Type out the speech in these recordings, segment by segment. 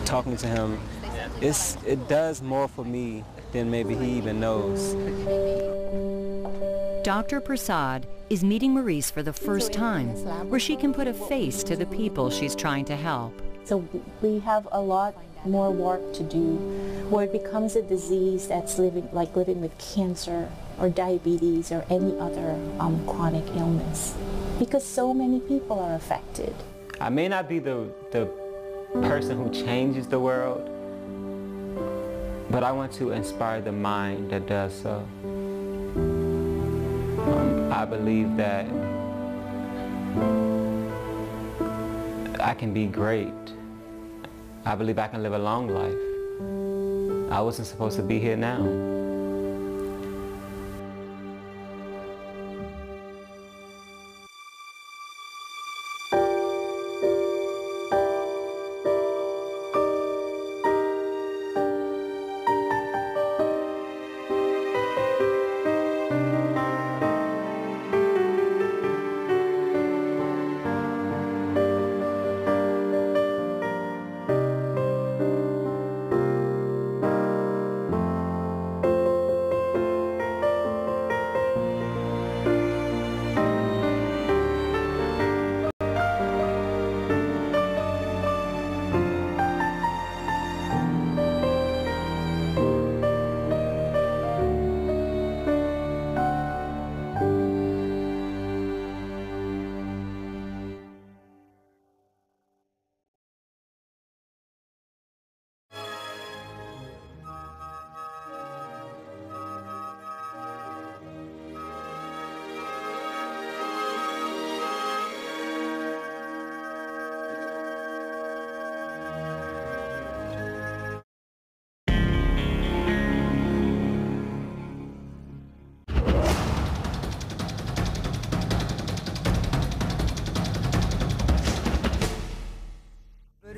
talking to him, it does more for me than maybe he even knows. Dr. Prasad is meeting Maurice for the first time, where she can put a face to the people she's trying to help. So we have a lot more work to do where it becomes a disease that's living with cancer or diabetes or any other chronic illness, because so many people are affected. I may not be the person who changes the world, but I want to inspire the mind that does so. I believe that I can be great. I believe I can live a long life. I wasn't supposed to be here now.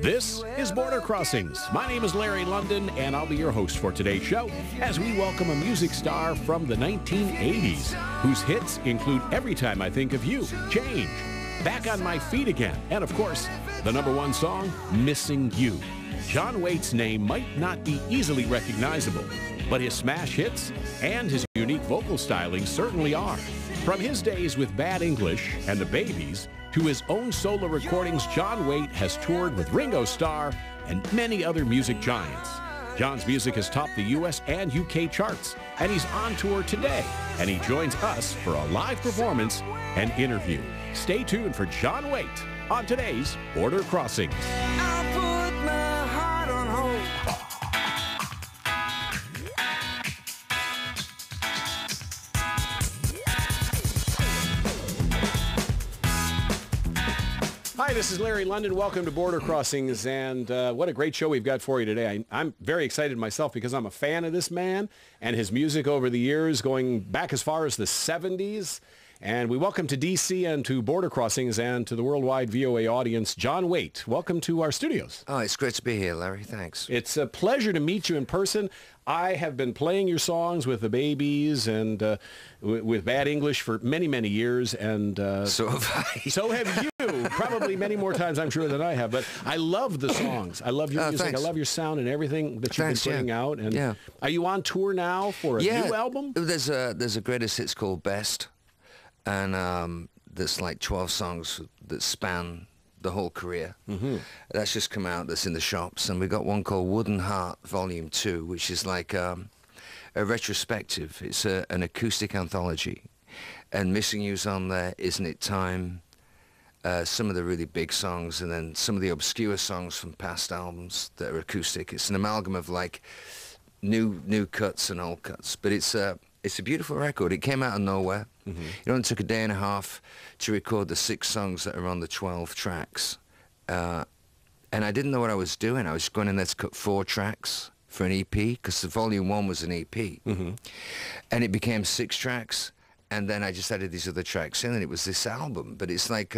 This is Border Crossings. My name is Larry London, and I'll be your host for today's show as we welcome a music star from the 1980s, whose hits include Every Time I Think of You, Change, Back on My Feet Again, and of course, the #1 song, Missing You. John Waite's name might not be easily recognizable, but his smash hits and his unique vocal styling certainly are. From his days with Bad English and the Babies to his own solo recordings, John Waite has toured with Ringo Starr and many other music giants. John's music has topped the U.S. and U.K. charts, and he's on tour today, and he joins us for a live performance and interview. Stay tuned for John Waite on today's Border Crossings. I'll put my heart on hold. Hi, this is Larry London. Welcome to Border Crossings, and what a great show we've got for you today. I'm very excited myself because I'm a fan of this man and his music over the years, going back as far as the 70s. And we welcome to D.C. and to Border Crossings and to the worldwide VOA audience, John Waite. Welcome to our studios. Oh, it's great to be here, Larry. Thanks. It's a pleasure to meet you in person. I have been playing your songs with the Babies and with Bad English for many, many years. And so have I. So have you. Probably many more times, I'm sure, than I have. But I love the songs. I love your music. Thanks. I love your sound and everything that you've been putting out. And are you on tour now for a new album? There's a greatest hits called Best. And there's like 12 songs that span the whole career. Mm-hmm. That's just come out, that's in the shops. And we got one called Wooden Heart Volume 2, which is like a retrospective. It's an acoustic anthology. And Missing You's on there, Isn't It Time, some of the really big songs, and then some of the obscure songs from past albums that are acoustic. It's an amalgam of like new cuts and old cuts. But it's a beautiful record. It came out of nowhere. Mm-hmm. It only took a day and a half to record the 6 songs that are on the 12 tracks. And I didn't know what I was doing. I was going in there to cut 4 tracks for an EP, because the Volume 1 was an EP. Mm-hmm. And it became 6 tracks, and then I just added these other tracks in, and it was this album. But it's like,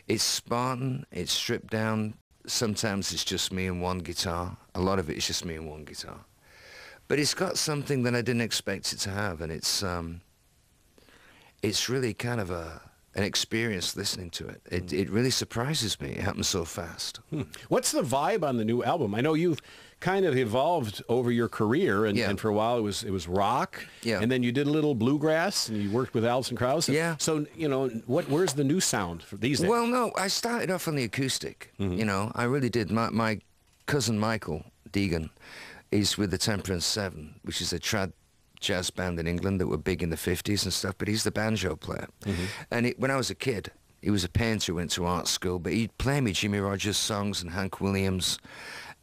it's Spartan, it's stripped down. Sometimes it's just me and one guitar. A lot of it is just me and one guitar. But it's got something that I didn't expect it to have, and it's really kind of an experience listening to it. It really surprises me. It happens so fast. What's the vibe on the new album? I know you've kind of evolved over your career, and for a while it was rock, and then you did a little bluegrass, and you worked with Alison Krauss. Yeah. So, you know, where's the new sound for these days? Well, no, I started off on the acoustic. You know, I really did. My cousin Michael Deegan is with the Temperance Seven, which is a trad jazz band in England that were big in the 50s and stuff, but he's the banjo player. And when I was a kid, he was a painter who went to art school, but he'd play me Jimmy Rogers songs and Hank Williams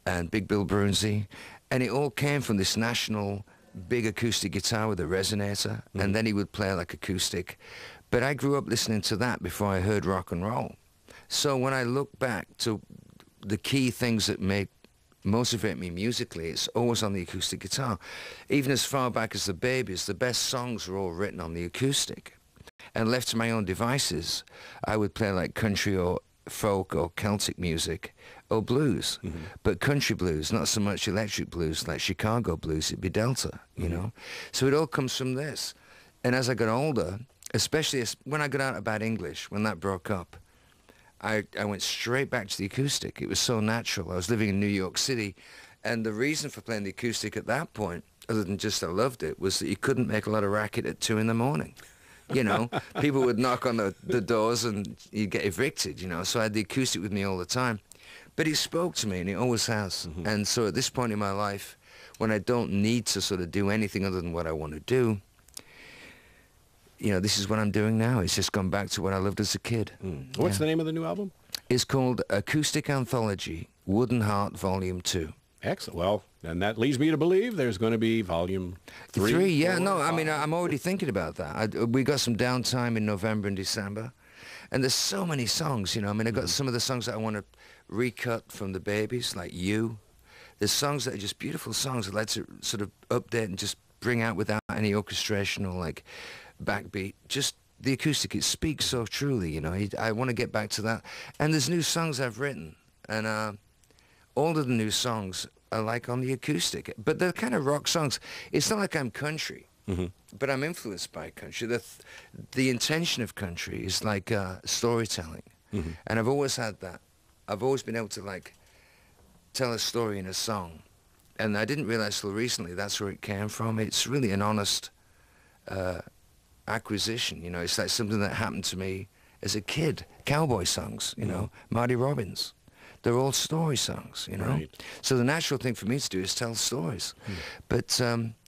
and Big Bill Brunsey, and it all came from this national big acoustic guitar with a resonator, and then he would play like acoustic. But I grew up listening to that before I heard rock and roll. So when I look back to the key things that motivate me musically, it's always on the acoustic guitar. Even as far back as the Babies, the best songs were all written on the acoustic. And left to my own devices, I would play like country or folk or Celtic music or blues. But country blues, not so much electric blues like Chicago blues, it'd be Delta, you know? So it all comes from this. And as I got older, especially when I got out of Bad English, when that broke up, I went straight back to the acoustic. It was so natural. I was living in New York City, and the reason for playing the acoustic at that point, other than just I loved it, was that you couldn't make a lot of racket at 2 in the morning. You know, people would knock on the doors and you'd get evicted, you know, so I had the acoustic with me all the time. But it spoke to me, and it always has. And so at this point in my life, when I don't need to sort of do anything other than what I want to do, you know, this is what I'm doing now. It's just gone back to what I loved as a kid. What's the name of the new album? It's called Acoustic Anthology, Wooden Heart Volume 2. Excellent. Well, and that leads me to believe there's going to be Volume 3. Yeah, 4, no, 5. I mean, I'm already thinking about that. We got some downtime in November and December, and there's so many songs, you know. I mean, I got some of the songs that I want to recut from the Babies, like You. There's songs that are just beautiful songs I'd like to sort of update and just bring out without any orchestration or, like, backbeat. Just the acoustic, it speaks so truly, you know. I want to get back to that. And there's new songs I've written, and all of the new songs are like on the acoustic, but they're kind of rock songs. It's not like I'm country, but I'm influenced by country. The intention of country is like storytelling, and I've always had that. I've always been able to like tell a story in a song, and I didn't realize till recently that's where it came from. It's really an honest acquisition, you know. It's like something that happened to me as a kid. Cowboy songs, you know, Marty Robbins. They're all story songs, you know. Right. So the natural thing for me to do is tell stories. But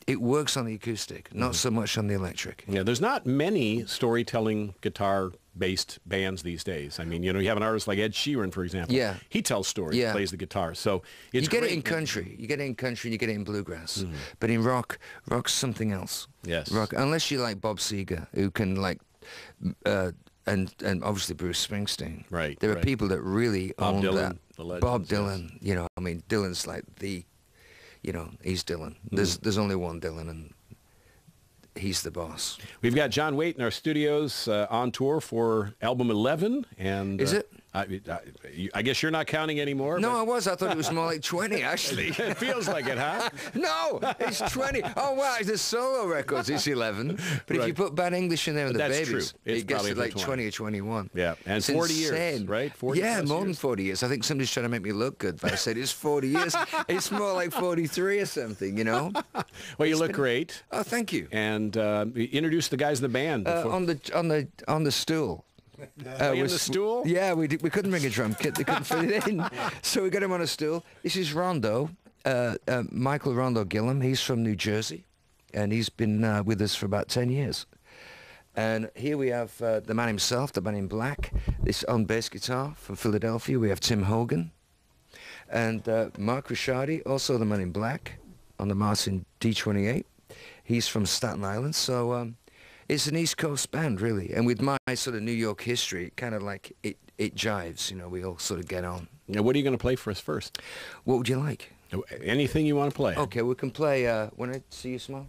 it works on the acoustic, not so much on the electric. Yeah, there's not many storytelling guitar-based bands these days. I mean, you know, you have an artist like Ed Sheeran, for example. Yeah. He tells stories, plays the guitar. So it's You get great. it in country. You get it in country and you get it in bluegrass. But in rock's something else. Yes. Rock, unless you like Bob Seger, who can like... and obviously Bruce Springsteen. Right. There are people that really own Dylan, that. the legends, Bob Dylan, you know, I mean, Dylan's like the, you know, he's Dylan. There's only one Dylan, and he's the boss. We've got John Waite in our studios on tour for album 11. And Is it? I guess you're not counting anymore. No, but I was. I thought it was more like 20, actually. it feels like it, huh? No, it's 20. Oh, wow, it's the solo records. It's 11. But if you put Bad English in there and the That's Babies, true. It's it gets probably to like 20. 20 or 21. Yeah, and It's 40 years, insane. right? 40 yeah, plus more than years. 40 years. I think somebody's trying to make me look good, but I said it's 40 years. It's more like 43 or something, you know? Well, you look great. Oh, thank you. And introduce the guys in the band. Before. On the stool. In the stool? Yeah, we couldn't bring a drum kit. They couldn't fit it in. So we got him on a stool. This is Rondo, Michael Rondo Gillum. He's from New Jersey, and he's been with us for about 10 years. And here we have the man himself, the man in black. This on bass guitar from Philadelphia. We have Tim Hogan. And Mark Ricciardi, also the man in black, on the Martin D28. He's from Staten Island. So... it's an East Coast band, really. And with my sort of New York history, it kind of like, it jives, you know, we all sort of get on. Now, what are you going to play for us first? What would you like? Anything you want to play. Okay, we can play, When I See You Smile.